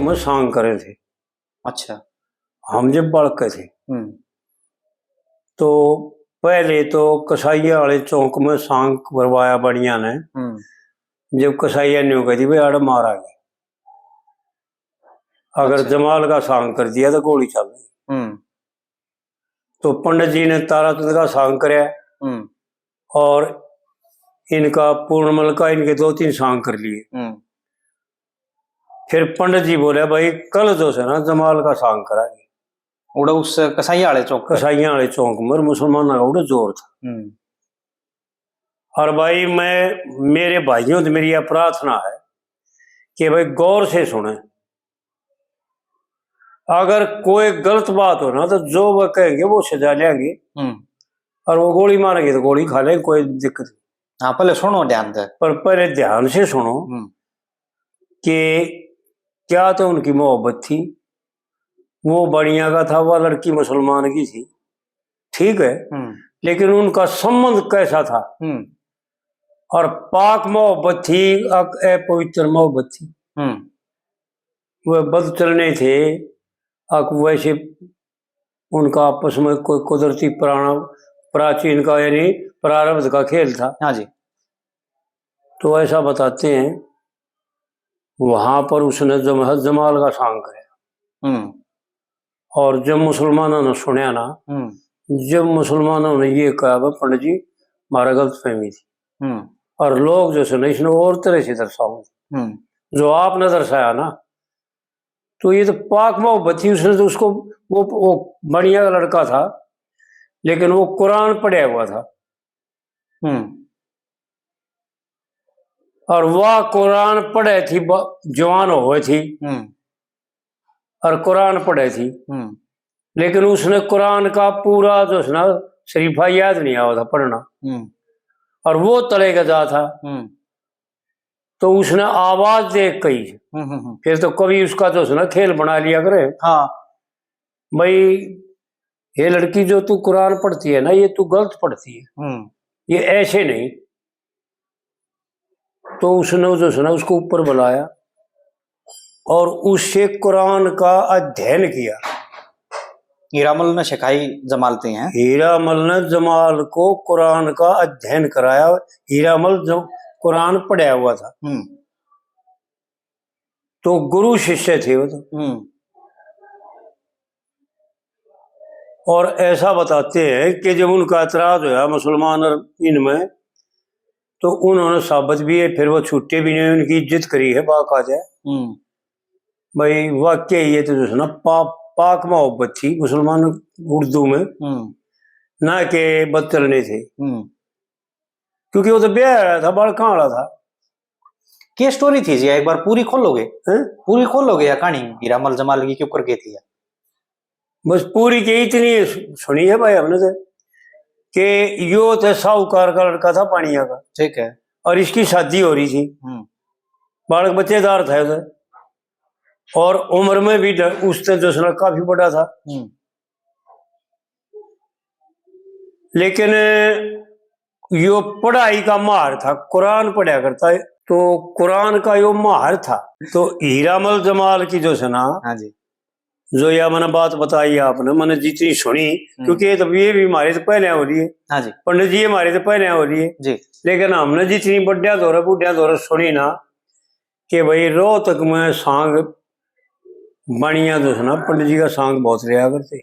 में सांग करे थे। अच्छा। हम जब बालक थे तो पहले तो कसाइया वाले चौक में सांग करवाया बढ़िया ने। जब कसाइया ने कही भाई आड़ मारा गया, अगर अच्छा। जमाल का सांग कर दिया तो गोली चल गई। तो पंडित जी ने ताराचंद का सांग कराया और इनका पूर्णमल का इनके 2-3 सांग कर लिए। फिर पंडित जी बोले भाई कल जो है ना जमाल का सांग कराएंगे। उड़ा उस कसाइया वाले चौक में मुसलमानों का उड़ा जोर था। और भाई मेरे भाइयों से मेरी यह प्रार्थना है कि भाई गौर से सुने, अगर कोई गलत बात हो ना तो जो वह कहेंगे वो सजा लेंगे और वो गोली मारेंगे तो गोली खा लेंगे, कोई दिक्कत नहीं। हाँ पहले सुनो ध्यान से, पर पहले ध्यान से सुनो कि क्या तो उनकी मोहब्बत थी, वो बढ़िया का था, वह लड़की मुसलमान की थी, ठीक है, लेकिन उनका संबंध कैसा था और पाक मोहब्बत थी, अपवित्र मोहब्बत थी। वह बद चलने थे, वैसे उनका आपस में कोई कुदरती प्राचीन का यानी प्रारब्ध का खेल था। हाँ जी। तो ऐसा बताते हैं वहां पर उसने जमाल का सांग कराया और जब मुसलमानों ने सुना ना, जब मुसलमानों ने ये कहा पंडित जी हमारा गलत फहमी थी और लोग जो सुने इसने और तरह से दर्शाओ जो आपने दर्शाया ना, तो ये तो पाक मोहब्बत थी। उसने तो उसको वो बढ़िया लड़का था लेकिन वो कुरान पढ़ा हुआ था और वह कुरान पढ़े थी, जवान हुए थी और कुरान पढ़े थी, लेकिन उसने कुरान का पूरा जो है ना शरीफा याद नहीं आया था पढ़ना और वो तले का जा था। तो उसने आवाज देख कही, फिर तो कभी उसका जो है ना खेल बना लिया करे। हाँ भाई ये लड़की जो तू कुरान पढ़ती है ना ये तू गलत पढ़ती है, ये ऐसे नहीं। तो उसने जो है ना उसको ऊपर बुलाया और उससे कुरान का अध्ययन किया। हीरामल ने सिखाई जमालते हैं, हीरामल ने जमाल को कुरान का अध्ययन कराया। हीरामल जो कुरान पढ़ा हुआ था तो गुरु शिष्य थे वो तो। और ऐसा बताते हैं कि जब उनका एतराज हुआ मुसलमान और इनमें तो उन्होंने साबित भी है, फिर वो छूटे भी नहीं, उनकी इज्जत करी है बाकायदा। भाई वाक्य ये तो जो है ना पाक मोहब्बत थी मुसलमान उर्दू में, ना के बदचलने थे, क्योंकि वो तो ब्याह था, बाल कहाँ वाला था। क्या स्टोरी थी जी, एक बार पूरी खोलोगे? पूरी खोलोगे या कहानी हीरामल जमाल की क्यों करके थी? बस पूरी की इतनी सुनी है भाई हमने से कि यो तो साहूकार का लड़का था पानिया का, ठीक है, और इसकी शादी हो रही थी, बालक बच्चेदार था उधर और उम्र में भी उससे जो है काफी बड़ा था। लेकिन यो पढ़ाई का माहर था, कुरान पढ़ा करता है, तो कुरान का यो माहर था। तो हीरामल जमाल की जो है ना, हाँ जी, जो यह मैंने बात बताई आपने, मैंने जितनी सुनी, क्योंकि ये भी हमारे तो पहले हो रही है। हाँ जी, पंडित जी हमारे तो पहले हो रही है जी, लेकिन हमने जितनी बढ़िया दौरा सुनी ना कि भाई रोहतक में सांग बढ़िया जो है ना पंडित जी का सांग बहुत रहा करते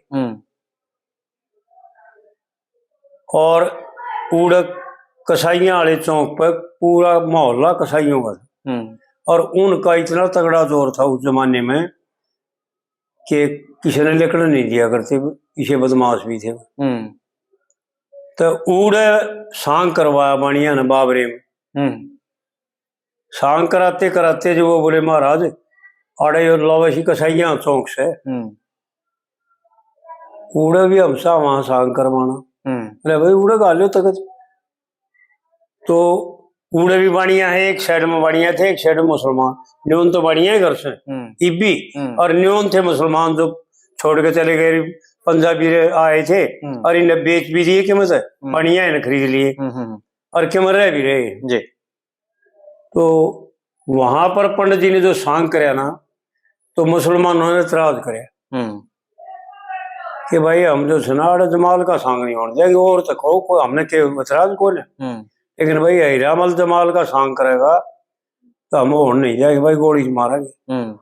और उड़क कसाइया वाले चौक पर पूरा मोहल्ला कसाइयों का था और उनका इतना तगड़ा जोर था उस जमाने में कि किसी ने लेकर नहीं दिया करते, पीछे बदमाश भी थे। तो उड़े सांग करवाया बाणिया ने बाबरे में। सांग कराते कराते जो वो बोले महाराज अड़े लवेशी कसाइया चौक से उड़े भी हमसा वहां सांग करवाना। अरे भाई उड़े गा लो तक। तो उड़े भी बढ़िया है, एक साइड में बढ़िया थे, एक साइड में मुसलमान। न्यून तो बढ़िया है घर से इब्बी और न्यून थे मुसलमान जो छोड़ के चले गए, पंजाबी आए थे और इन्हें बेच भी दिए कि मतलब बढ़िया इन्हें खरीद लिए और क्यों रह भी रहे जी। तो वहां पर पंडित जी ने जो सांग कराया ना तो मुसलमानों ने इतराज करे कि भाई हम जो सुनाड़ जमाल का सांग नहीं होना जाएगी, और तो कहो कोई हमने के इतराज कौन है, लेकिन भाई हीरामल जमाल का सांग करेगा तो हम हो नहीं जाएगी भाई, गोली से मारेंगे।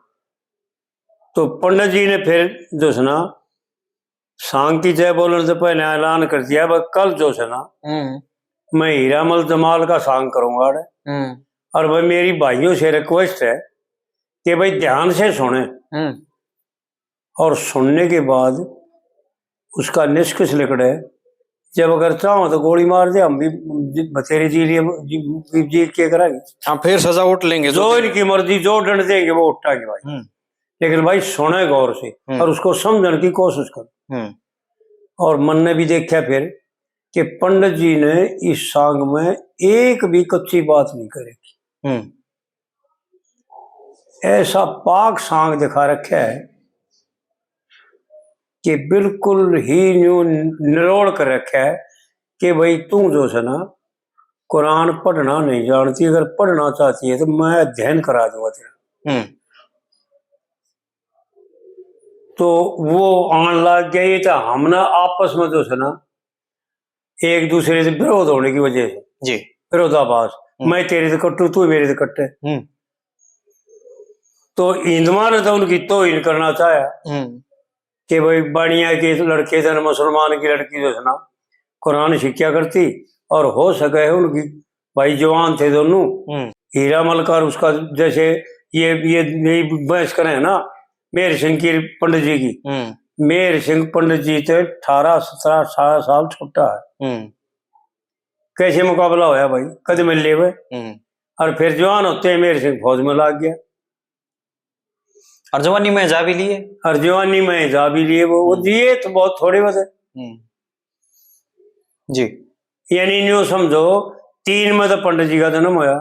तो पंडित जी ने फिर जो है ना सांग की जय बोलने से पहले ऐलान कर दिया भाई कल जो है ना मैं हीरामल जमाल का सांग करूंगा। और भाई मेरी भाइयों से रिक्वेस्ट है कि भाई ध्यान से सुने, और सुनने के बाद उसका निष्कर्ष निकले, जब अगर चाहो तो गोली मार दे, हम भी तेरे जी लिए जीत के कराएंगे, हम फिर सजा उठ लेंगे, जो इनकी मर्जी जो दंड देंगे वो उठाएंगे भाई। लेकिन भाई सुने गौर से और उसको समझने की कोशिश कर। और मन ने भी देखा फिर कि पंडित जी ने इस सांग में एक भी कच्ची बात नहीं करेगी, ऐसा पाक सांग दिखा रखा है कि बिल्कुल ही न्यू निरोड़ कर रखा है कि भाई तू जो है ना कुरान पढ़ना नहीं जानती, अगर पढ़ना चाहती है तो मैं अध्ययन करा दूंगा तेरा। तो वो आन लग गया। ये तो हमने आपस में जो है ना एक दूसरे से विरोध होने की वजह से जी विरोधाभास, मैं तेरे से कट्टू तू मेरे से कट्टे, तो इंदमा ने तो उनकी तौहीन करना चाहा कि भाई बाणिया के लड़के थे, मुसलमान की लड़की जो है ना कुरान शिक्षा करती, और हो सके उनकी भाई जवान थे दोनों, हीरा मलकार उसका जैसे ये बहस करें है ना मेहर सिंह की पंडित जी की, मेहर सिंह पंडित जी थे 18-17-18 साल छोटा है। कैसे मुकाबला होया भाई, कद मिल ले हुए। और फिर जवान होते हैं मेहर सिंह फौज में लाग गया, और जवानी में जा भी लिए, और जवानी में जा भी लिए, वो दिए तो बहुत थोड़े बचे जी। यानी न्यू समझो 3 में तो पंडित जी का जन्म होया,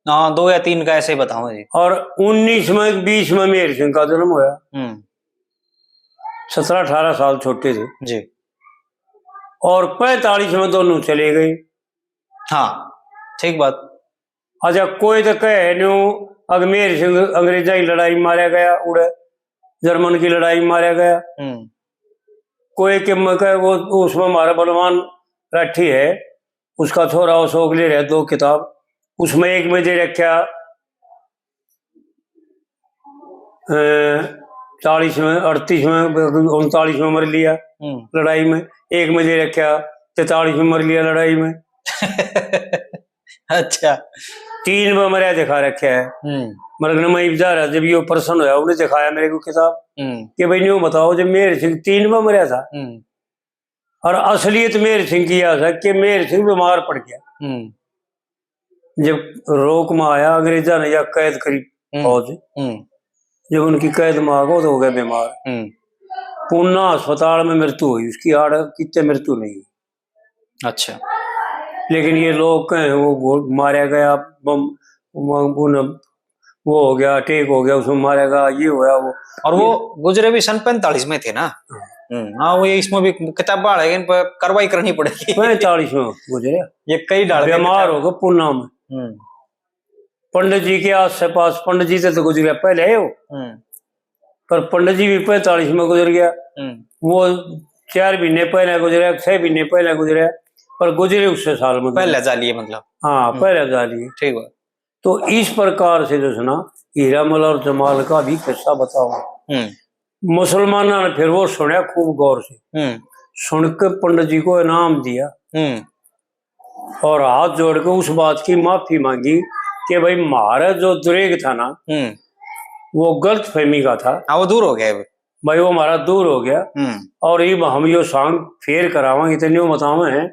हाँ 2 या 3 का ऐसे बताओ जी, और 19 में 20 में मेहर सिंह का जन्म होया, 17-18 साल छोटे थे जी। और 45 में दोनों चले गए। हाँ ठीक बात। अच्छा कोई तो कहे न्यू अगर मेहर सिंह अंग्रेजा की लड़ाई में मारा गया, उड़े जर्मन की लड़ाई में मारा गया, कोई के कहे वो उसमें हमारा बलवान राठी है उसका थोड़ा अशोक ले रहे 2 किताब, उसमें एक में दे रखा 40 में 38 में 39 में मर लिया लड़ाई में, एक में दे रखा 43 में मर लिया लड़ाई में। अच्छा 3 में मरिया दिखा रखा है। मगर मैं इब्जार जब ये प्रश्न होया उन्हें दिखाया मेरे को किताब कि भाई न्यू बताओ जब मेहर सिंह 3 में मरिया था, और असलियत मेहर सिंह की यह था कि मेहर सिंह बीमार पड़ गया, जब रोक में आया अंग्रेजा ने या कैद करी फौज, जब उनकी कैद में आ गए तो हो गए बीमार, पूना अस्पताल में मृत्यु हुई उसकी, आड़ कितने मृत्यु नहीं। अच्छा लेकिन ये लोग कहें वो मारा गया, बम वो हो गया, अटैक हो गया उसमें मारा गया, ये होया वो, और वो गुजरे भी सन 45 में थे ना। हाँ वो ये इसमें भी किताब बाढ़ है, इन पर कार्रवाई करनी पड़ेगी। 45 में गुजरे, ये कई डाल बीमार हो गए पूना में। पंडित जी के आस पास पंडित जी से तो गुजर पहले है वो, पर पंडित जी भी 45 में गुजर गया, वो 4 महीने पहले गुजरा, 6 महीने पहले गुजरा, पर गुजरे उससे साल में पहले जा लिए, मतलब हाँ पहले जा लिए। ठीक है। तो इस प्रकार से जो है ना हीरामल और जमाल का भी किस्सा बताओ। मुसलमानों ने फिर वो सुना खूब गौर से, सुन के पंडित जी को इनाम दिया और हाथ जोड़ के उस बात की माफी मांगी कि भाई महाराज जो दुरेग था ना वो गलत फहमी का था, वो दूर हो गया भाई, वो हमारा दूर हो गया। और ये हम यो सांग फेर करावा इतने बतावे हैं,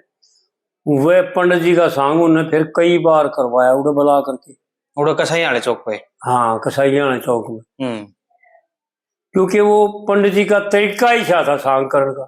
वह पंडित जी का सांग उन्होंने फिर कई बार करवाया उड़े बुला करके, उड़े कसाईयाने चौक पे। हाँ कसाईयाने चौक में, क्योंकि वो पंडित जी का तरीका ही था सांग करने का।